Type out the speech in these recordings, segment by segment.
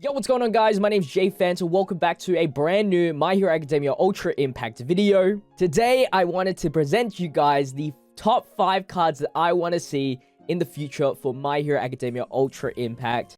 Yo, what's going on, guys? My name's JPhanta. Welcome back to a brand new My Hero Academia Ultra Impact video. Today, I wanted to present you guys the top 5 cards that I want to see in the future for My Hero Academia Ultra Impact.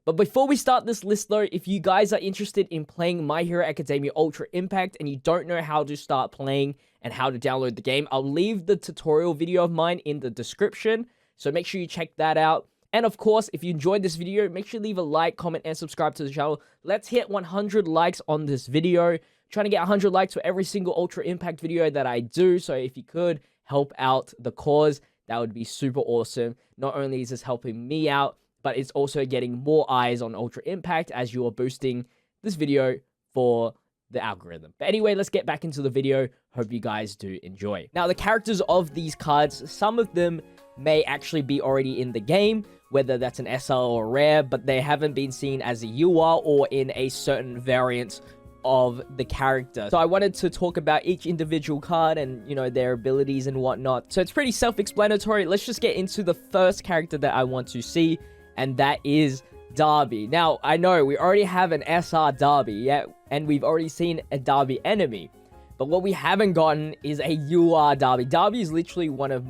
But before we start this list though, if you guys are interested in playing My Hero Academia Ultra Impact and you don't know how to start playing and how to download the game, I'll leave the tutorial video of mine in the description. So make sure you check that out. And of course, if you enjoyed this video, make sure you leave a like, comment, and subscribe to the channel. Let's hit 100 likes on this video. Trying to get 100 likes for every single Ultra Impact video that I do. So if you could help out the cause, that would be super awesome. Not only is this helping me out, but it's also getting more eyes on Ultra Impact as you are boosting this video for the algorithm. But anyway, let's get back into the video. Hope you guys do enjoy. Now, the characters of these cards, some of them may actually be already in the game, whether that's an SR or a rare, but they haven't been seen as a UR or in a certain variant of the character. So I wanted to talk about each individual card and, you know, their abilities and whatnot. So it's pretty self-explanatory. Let's just get into the first character that I want to see, and that is Darby. Now, I know we already have an SR Darby, yeah, and we've already seen a Darby enemy, but what we haven't gotten is a UR Darby. Darby is literally one of,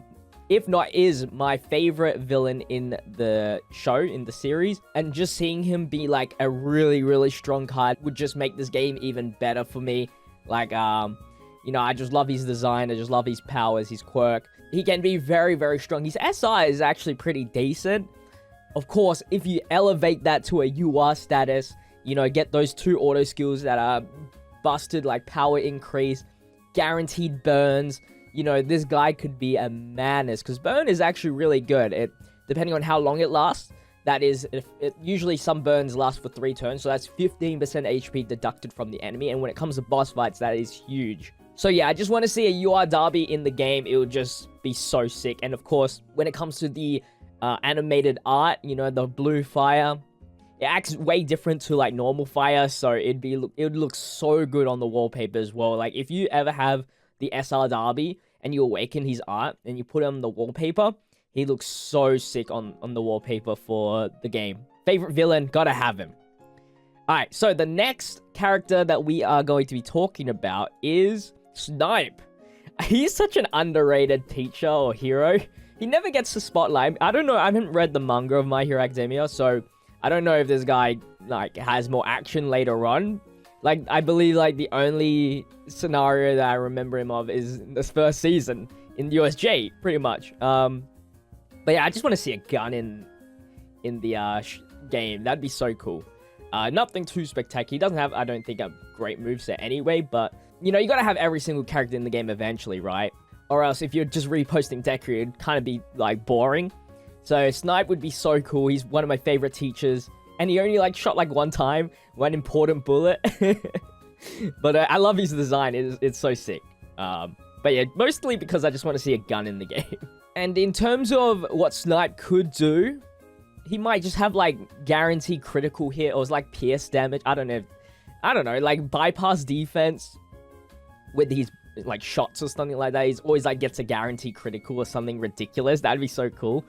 if not is, my favorite villain in the show, in the series. And just seeing him be like a really, really strong card would just make this game even better for me. Like, you know, I just love his design. I just love his powers, his quirk. He can be very, very strong. His SI is actually pretty decent. Of course, if you elevate that to a UR status, you know, get those 2 auto skills that are busted, like power increase, guaranteed burns. You know, this guy could be a madness, because burn is actually really good. Depending on how long it lasts, that is, usually some burns last for 3 turns, so that's 15% HP deducted from the enemy, and when it comes to boss fights, that is huge. So yeah, I just want to see a UR Darby in the game. It would just be so sick. And of course, when it comes to the animated art, you know, the blue fire, it acts way different to like normal fire, so it would look so good on the wallpaper as well. Like, if you ever have the SR Darby and you awaken his art and you put him on the wallpaper, he looks so sick on the wallpaper for the game. Favorite villain, gotta have him. Alright, so the next character that we are going to be talking about is Snipe. He's such an underrated teacher or hero. He never gets the spotlight. I don't know, I haven't read the manga of My Hero Academia, so I don't know if this guy like has more action later on. Like, I believe, like, the only scenario that I remember him of is this first season in USJ, pretty much. But yeah, I just want to see a gun in the game. That'd be so cool. Nothing too spectacular. He doesn't have, I don't think, a great moveset anyway, but, you know, you gotta have every single character in the game eventually, right? Or else, if you're just reposting Deku, it'd kind of be, like, boring. So, Snipe would be so cool. He's one of my favorite teachers. And he only, like, shot, like, one time. One important bullet. But I love his design. It's so sick. But yeah, mostly because I just want to see a gun in the game. And in terms of what Snipe could do, he might just have, like, guaranteed critical hit. Or, like, pierce damage. I don't know. Like, bypass defense with his, like, shots or something like that. He's always, like, gets a guaranteed critical or something ridiculous. That'd be so cool.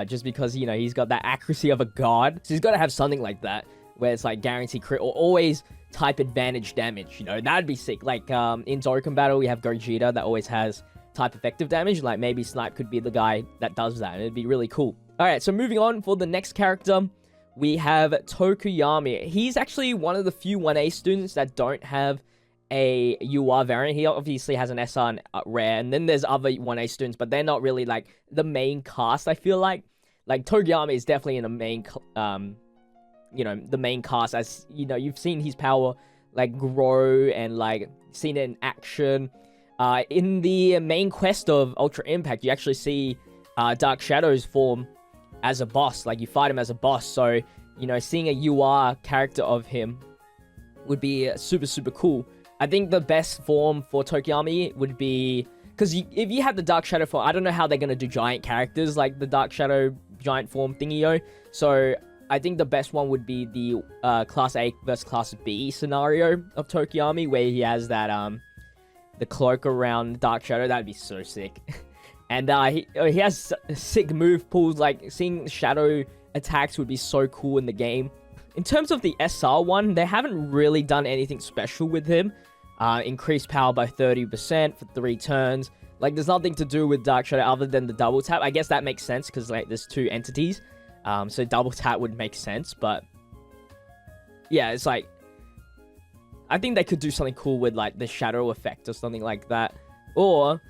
Just because, you know, he's got that accuracy of a god. So he's got to have something like that, where it's like guaranteed crit, or always type advantage damage, you know, that'd be sick. Like, in Dokkan Battle, we have Gogeta that always has type effective damage. Like, maybe Snipe could be the guy that does that, and it'd be really cool. Alright, so moving on, for the next character, we have Tokuyami. He's actually one of the few 1A students that don't have a UR variant. He obviously has an SR and rare, and then there's other 1A students, but they're not really like the main cast, I feel like. Like, Tokuyami is definitely in the main, you know, the main cast, as, you know, you've seen his power, like, grow, and, like, seen it in action. In the main quest of Ultra Impact, you actually see Dark Shadow's form as a boss. Like, you fight him as a boss, so, you know, seeing a UR character of him would be super, super cool. I think the best form for Tokuyami would be, because if you have the Dark Shadow form, I don't know how they're going to do giant characters like the Dark Shadow giant form thingy-yo. So I think the best one would be the Class A versus Class B scenario of Tokuyami, where he has that the cloak around Dark Shadow. That'd be so sick. And he has sick move pulls, like seeing Shadow attacks would be so cool in the game. In terms of the SR one, they haven't really done anything special with him. Increased power by 30% for 3 turns. Like, there's nothing to do with Dark Shadow other than the double tap. I guess that makes sense because, like, there's 2 entities. So double tap would make sense. But, yeah, it's like, I think they could do something cool with, like, the shadow effect or something like that. Or,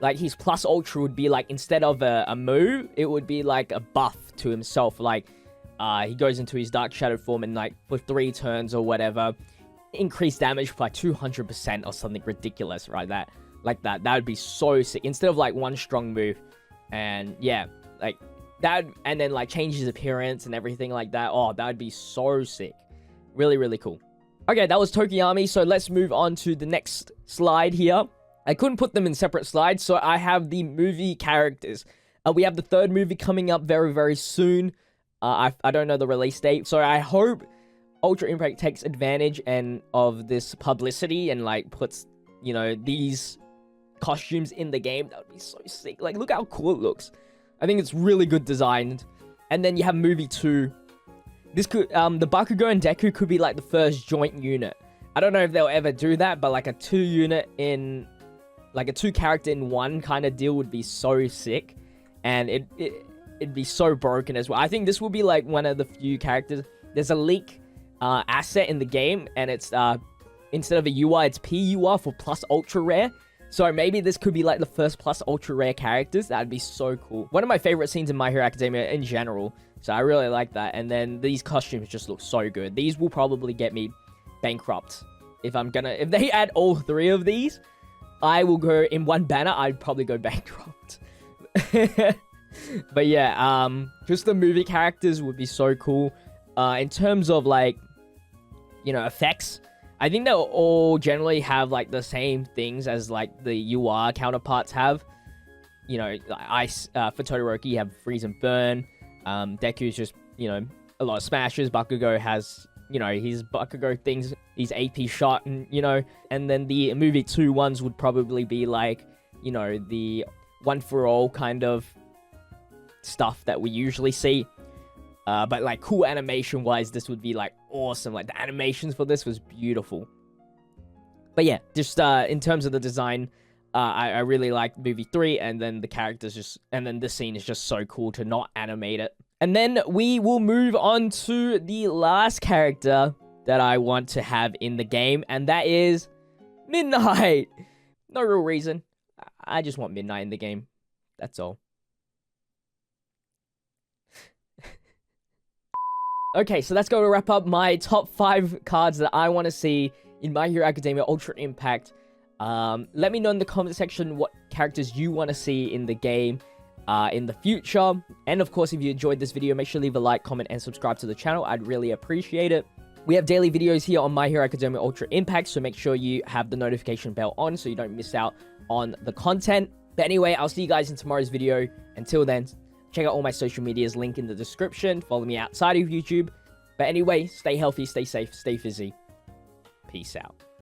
like, his plus ultra would be, like, instead of a move, it would be, like, a buff to himself. Like, he goes into his Dark Shadow form and, like, for 3 turns or whatever, increase damage by 200% or something ridiculous, right? That would be so sick. Instead of, like, 1 strong move. And, yeah, like, that, and then, like, change his appearance and everything like that. Oh, that would be so sick. Really, really cool. Okay, that was Tokiyami, so let's move on to the next slide here. I couldn't put them in separate slides, so I have the movie characters. We have the 3rd movie coming up very, very soon. I don't know the release date, so I hope Ultra Impact takes advantage of this publicity and, like, puts, you know, these costumes in the game. That would be so sick. Like, look how cool it looks. I think it's really good designed. And then you have movie 2. This could, the Bakugo and Deku could be, like, the first joint unit. I don't know if they'll ever do that, but, like, a 2 unit in, like, a 2 character in 1 kind of deal would be so sick. And it'd be so broken as well. I think this will be, like, one of the few characters. There's a leak asset in the game, and it's, instead of a UR, it's PUR for plus ultra rare. So maybe this could be, like, the first plus ultra rare characters. That'd be so cool. One of my favorite scenes in My Hero Academia in general. So I really like that. And then these costumes just look so good. These will probably get me bankrupt. If they add all 3 of these, I will go in one banner. I'd probably go bankrupt. But yeah, just the movie characters would be so cool. In terms of, like, you know, effects, I think they'll all generally have, like, the same things as, like, the UR counterparts have. You know, ice, for Todoroki, you have freeze and burn. Deku's just, you know, a lot of smashes. Bakugo has, you know, his Bakugo things, his AP shot, and, you know, and then the movie 2 ones would probably be, like, you know, the one for all kind of stuff that we usually see. But, like, cool animation wise, this would be, like, awesome. Like, the animations for this was beautiful. But yeah, just in terms of the design, I really like movie 3, and then the characters just, and then this scene is just so cool to not animate it. And then we will move on to the last character that I want to have in the game, and that is Midnight. No real reason. I just want Midnight in the game. That's all. Okay, so that's going to wrap up my top 5 cards that I want to see in My Hero Academia Ultra Impact. Let me know in the comment section what characters you want to see in the game in the future. And of course, if you enjoyed this video, make sure to leave a like, comment, and subscribe to the channel. I'd really appreciate it. We have daily videos here on My Hero Academia Ultra Impact, so make sure you have the notification bell on so you don't miss out on the content. But anyway, I'll see you guys in tomorrow's video. Until then, check out all my social medias, link in the description. Follow me outside of YouTube. But anyway, stay healthy, stay safe, stay fizzy. Peace out.